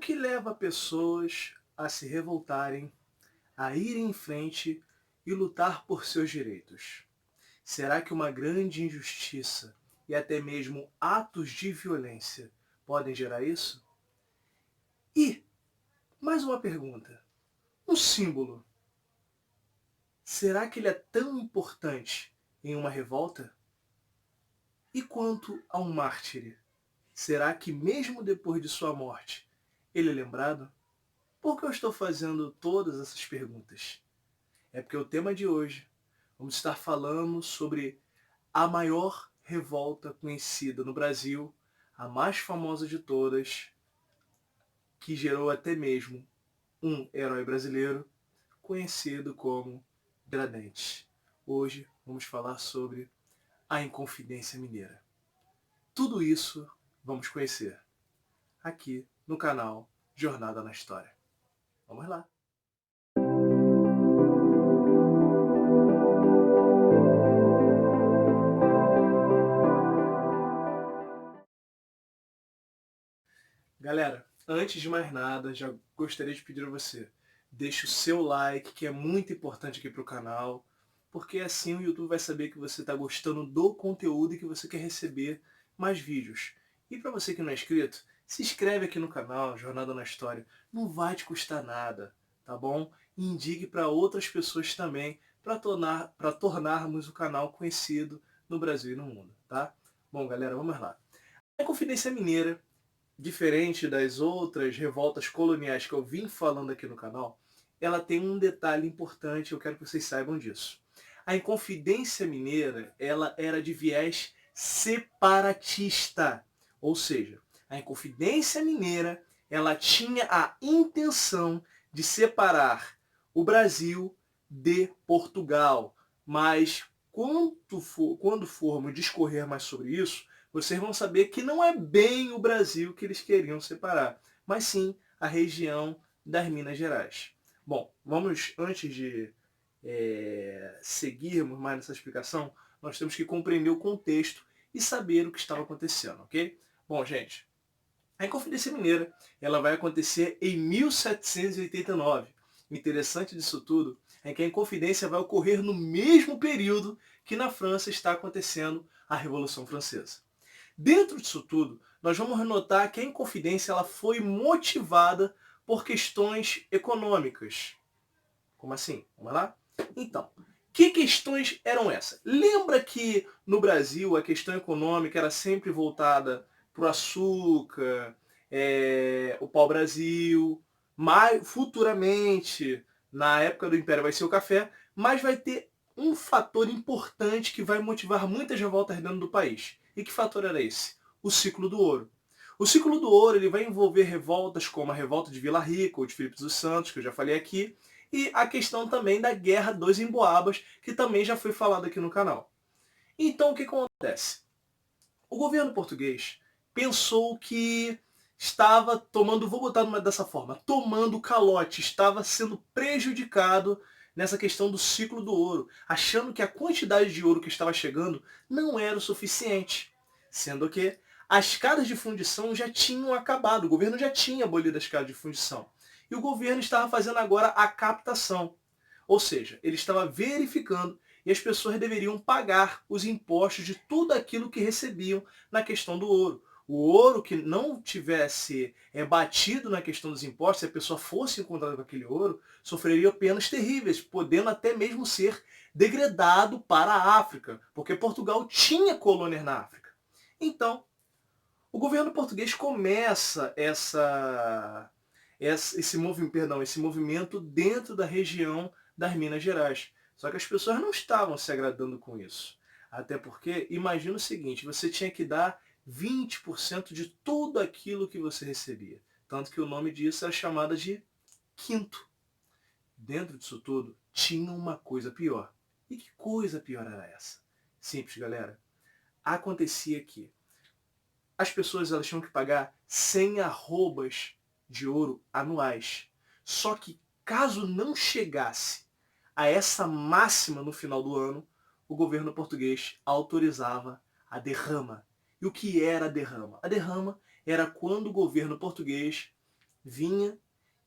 que leva pessoas a se revoltarem, a irem em frente e lutar por seus direitos? Será que uma grande injustiça e até mesmo atos de violência podem gerar isso? E, mais uma pergunta, um símbolo, será que ele é tão importante em uma revolta? E quanto a um mártir, será que mesmo depois de sua morte, ele é lembrado? Por que eu estou fazendo todas essas perguntas? É porque o tema de hoje, vamos estar falando sobre a maior revolta conhecida no Brasil, a mais famosa de todas, que gerou até mesmo um herói brasileiro, conhecido como Tiradentes. Hoje vamos falar sobre a Inconfidência Mineira. Tudo isso vamos conhecer aqui no canal Jornada na História. Vamos lá! Galera, antes de mais nada, já gostaria de pedir a você, deixe o seu like, que é muito importante aqui para o canal, porque assim o YouTube vai saber que você está gostando do conteúdo e que você quer receber mais vídeos. E para você que não é inscrito, se inscreve aqui no canal Jornada na História, não vai te custar nada, tá bom? E indique para outras pessoas também, para tornarmos o canal conhecido no Brasil e no mundo, tá? Bom, galera, vamos lá. A Inconfidência Mineira, diferente das outras revoltas coloniais que eu vim falando aqui no canal, ela tem um detalhe importante, eu quero que vocês saibam disso. A Inconfidência Mineira, ela era de viés separatista, ou seja, a Inconfidência Mineira, ela tinha a intenção de separar o Brasil de Portugal, mas quando formos discorrer mais sobre isso, vocês vão saber que não é bem o Brasil que eles queriam separar, mas sim a região das Minas Gerais. Bom, vamos, antes de seguirmos mais nessa explicação, nós temos que compreender o contexto e saber o que estava acontecendo, ok? Bom, gente, a Inconfidência Mineira ela vai acontecer em 1789. O interessante disso tudo é que a Inconfidência vai ocorrer no mesmo período que na França está acontecendo a Revolução Francesa. Dentro disso tudo, nós vamos notar que a Inconfidência ela foi motivada por questões econômicas. Como assim? Vamos lá? Então, que questões eram essas? Lembra que no Brasil a questão econômica era sempre voltada para o açúcar, o pau-brasil, mas futuramente, na época do Império, vai ser o café, mas vai ter um fator importante que vai motivar muitas revoltas dentro do país. E que fator era esse? O ciclo do ouro. O ciclo do ouro ele vai envolver revoltas como a revolta de Vila Rica ou de Filipe dos Santos, que eu já falei aqui, e a questão também da Guerra dos Emboabas, que também já foi falado aqui no canal. Então o que acontece? O governo português pensou que estava tomando, vou botar dessa forma, tomando calote, estava sendo prejudicado nessa questão do ciclo do ouro, achando que a quantidade de ouro que estava chegando não era o suficiente. Sendo que as escadas de fundição já tinham acabado, o governo já tinha abolido as escadas de fundição. E o governo estava fazendo agora a captação. Ou seja, ele estava verificando e as pessoas deveriam pagar os impostos de tudo aquilo que recebiam na questão do ouro. O ouro que não tivesse batido na questão dos impostos, se a pessoa fosse encontrada com aquele ouro, sofreria penas terríveis, podendo até mesmo ser degradado para a África, porque Portugal tinha colônias na África. Então, o governo português começa esse movimento dentro da região das Minas Gerais. Só que as pessoas não estavam se agradando com isso. Até porque, imagina o seguinte, você tinha que dar 20% de tudo aquilo que você recebia. Tanto que o nome disso era chamado de quinto. Dentro disso tudo, tinha uma coisa pior. E que coisa pior era essa? Simples, galera. Acontecia que as pessoas elas tinham que pagar 100 arrobas de ouro anuais. Só que caso não chegasse a essa máxima no final do ano, o governo português autorizava a derrama. E o que era a derrama? A derrama era quando o governo português vinha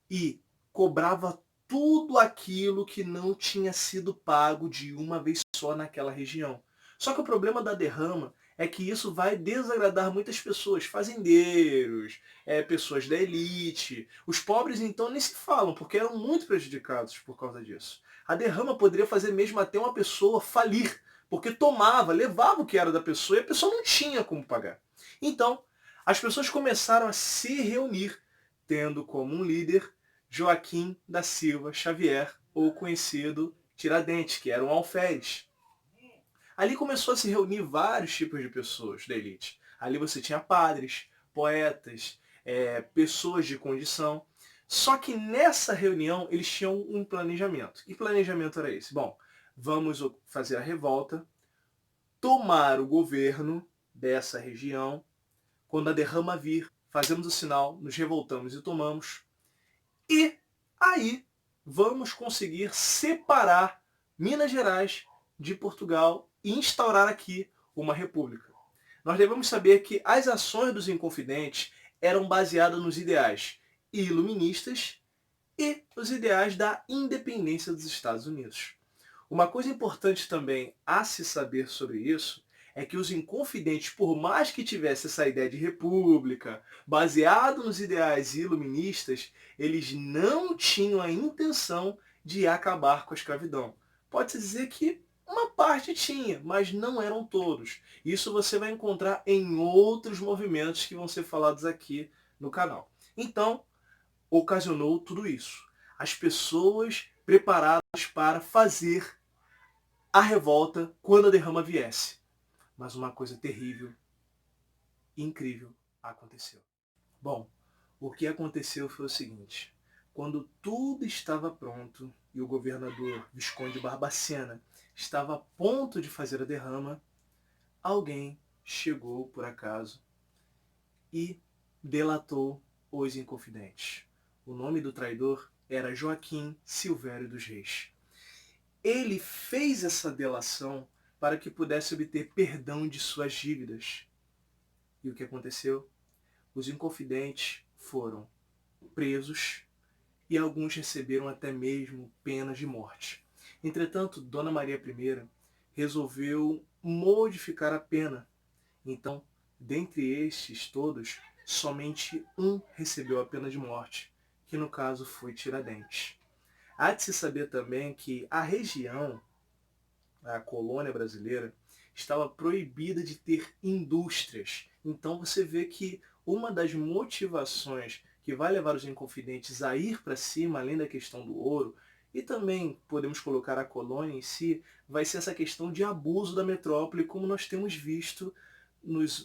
e cobrava tudo aquilo que não tinha sido pago de uma vez só naquela região. Só que o problema da derrama é que isso vai desagradar muitas pessoas, fazendeiros, pessoas da elite. Os pobres então nem se falam, porque eram muito prejudicados por causa disso. A derrama poderia fazer mesmo até uma pessoa falir, porque tomava, levava o que era da pessoa e a pessoa não tinha como pagar. Então, as pessoas começaram a se reunir, tendo como um líder Joaquim da Silva Xavier, ou conhecido Tiradentes, que era um alferes. Ali começou a se reunir vários tipos de pessoas da elite. Ali você tinha padres, poetas, pessoas de condição. Só que nessa reunião eles tinham um planejamento. Que planejamento era esse? Bom, vamos fazer a revolta, tomar o governo dessa região. Quando a derrama vir, fazemos o sinal, nos revoltamos e tomamos. E aí vamos conseguir separar Minas Gerais de Portugal e instaurar aqui uma república. Nós devemos saber que as ações dos Inconfidentes eram baseadas nos ideais iluministas e os ideais da independência dos Estados Unidos. Uma coisa importante também a se saber sobre isso é que os Inconfidentes, por mais que tivessem essa ideia de república, baseado nos ideais iluministas, eles não tinham a intenção de acabar com a escravidão. Pode-se dizer que uma parte tinha, mas não eram todos. Isso você vai encontrar em outros movimentos que vão ser falados aqui no canal. Então, ocasionou tudo isso. As pessoas preparadas para fazer a revolta quando a derrama viesse. Mas uma coisa terrível e incrível aconteceu. Bom, o que aconteceu foi o seguinte. Quando tudo estava pronto e o governador Visconde Barbacena estava a ponto de fazer a derrama, alguém chegou por acaso e delatou os Inconfidentes. O nome do traidor era Joaquim Silvério dos Reis. Ele fez essa delação para que pudesse obter perdão de suas dívidas. E o que aconteceu? Os Inconfidentes foram presos e alguns receberam até mesmo penas de morte. Entretanto, Dona Maria I resolveu modificar a pena. Então, dentre estes todos, somente um recebeu a pena de morte, que no caso foi Tiradentes. Há de se saber também que a região, a colônia brasileira, estava proibida de ter indústrias. Então você vê que uma das motivações que vai levar os Inconfidentes a ir para cima, além da questão do ouro, e também podemos colocar a colônia em si, vai ser essa questão de abuso da metrópole, como nós temos visto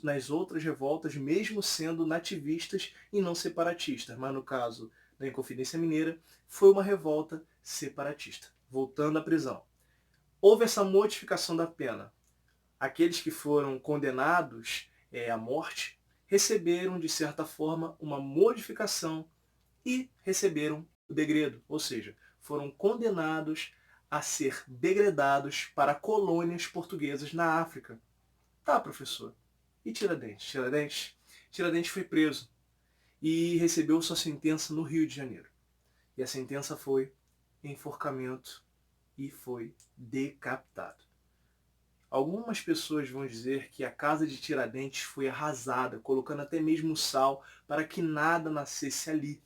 nas outras revoltas, mesmo sendo nativistas e não separatistas. Mas no caso da Inconfidência Mineira, foi uma revolta separatista. Voltando à prisão. Houve essa modificação da pena. Aqueles que foram condenados à morte receberam, de certa forma, uma modificação e receberam o degredo, ou seja, foram condenados a ser degredados para colônias portuguesas na África. Tá, professor. E Tiradentes? Tiradentes foi preso e recebeu sua sentença no Rio de Janeiro. E a sentença foi enforcamento e foi decapitado. Algumas pessoas vão dizer que a casa de Tiradentes foi arrasada, colocando até mesmo sal para que nada nascesse ali.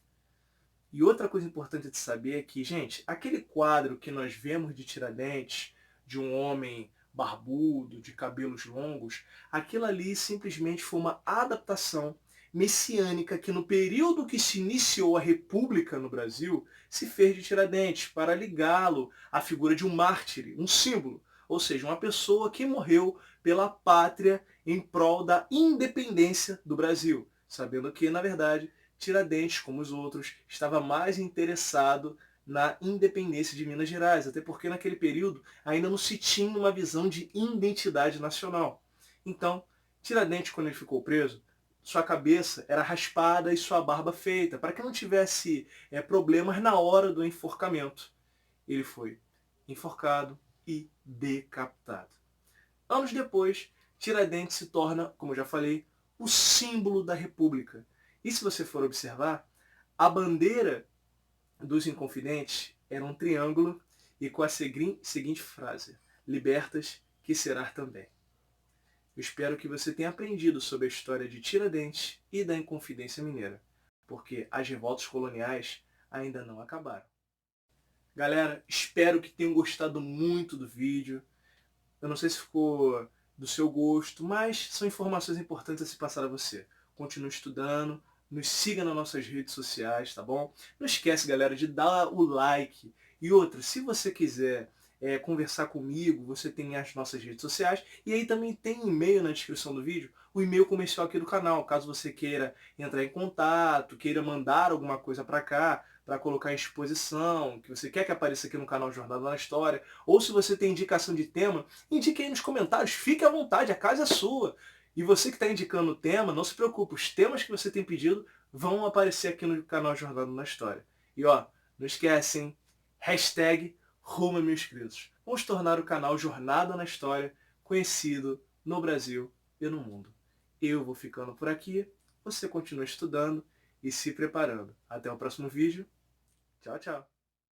E outra coisa importante de saber é que, gente, aquele quadro que nós vemos de Tiradentes, de um homem barbudo, de cabelos longos, aquilo ali simplesmente foi uma adaptação messiânica que no período que se iniciou a República no Brasil, se fez de Tiradentes para ligá-lo à figura de um mártir, um símbolo, ou seja, uma pessoa que morreu pela pátria em prol da independência do Brasil, sabendo que, na verdade, Tiradentes, como os outros, estava mais interessado na independência de Minas Gerais, até porque naquele período ainda não se tinha uma visão de identidade nacional. Então, Tiradentes, quando ele ficou preso, sua cabeça era raspada e sua barba feita, para que não tivesse problemas na hora do enforcamento. Ele foi enforcado e decapitado. Anos depois, Tiradentes se torna, como eu já falei, o símbolo da República. E se você for observar, A bandeira dos Inconfidentes era um triângulo e com a seguinte frase: libertas, que será também. Eu espero que você tenha aprendido sobre a história de Tiradentes e da Inconfidência Mineira, porque as revoltas coloniais ainda não acabaram. Galera, espero que tenham gostado muito do vídeo. Eu não sei se ficou do seu gosto, mas são informações importantes a se passar a você. Continue estudando, nos siga nas nossas redes sociais, tá bom? Não esquece, galera, de dar o like. E outra, se você quiser conversar comigo, você tem as nossas redes sociais. E aí também tem e-mail na descrição do vídeo, o e-mail comercial aqui do canal. Caso você queira entrar em contato, queira mandar alguma coisa para cá, para colocar em exposição, que você quer que apareça aqui no canal Jornada na História, ou se você tem indicação de tema, indique aí nos comentários, fique à vontade, a casa é sua. E você que está indicando o tema, não se preocupe, os temas que você tem pedido vão aparecer aqui no canal Jornada na História. E ó, não esquecem, hashtag Rumo a 1000 inscritos. Vamos tornar o canal Jornada na História conhecido no Brasil e no mundo. Eu vou ficando por aqui, você continua estudando e se preparando. Até o próximo vídeo. Tchau, tchau.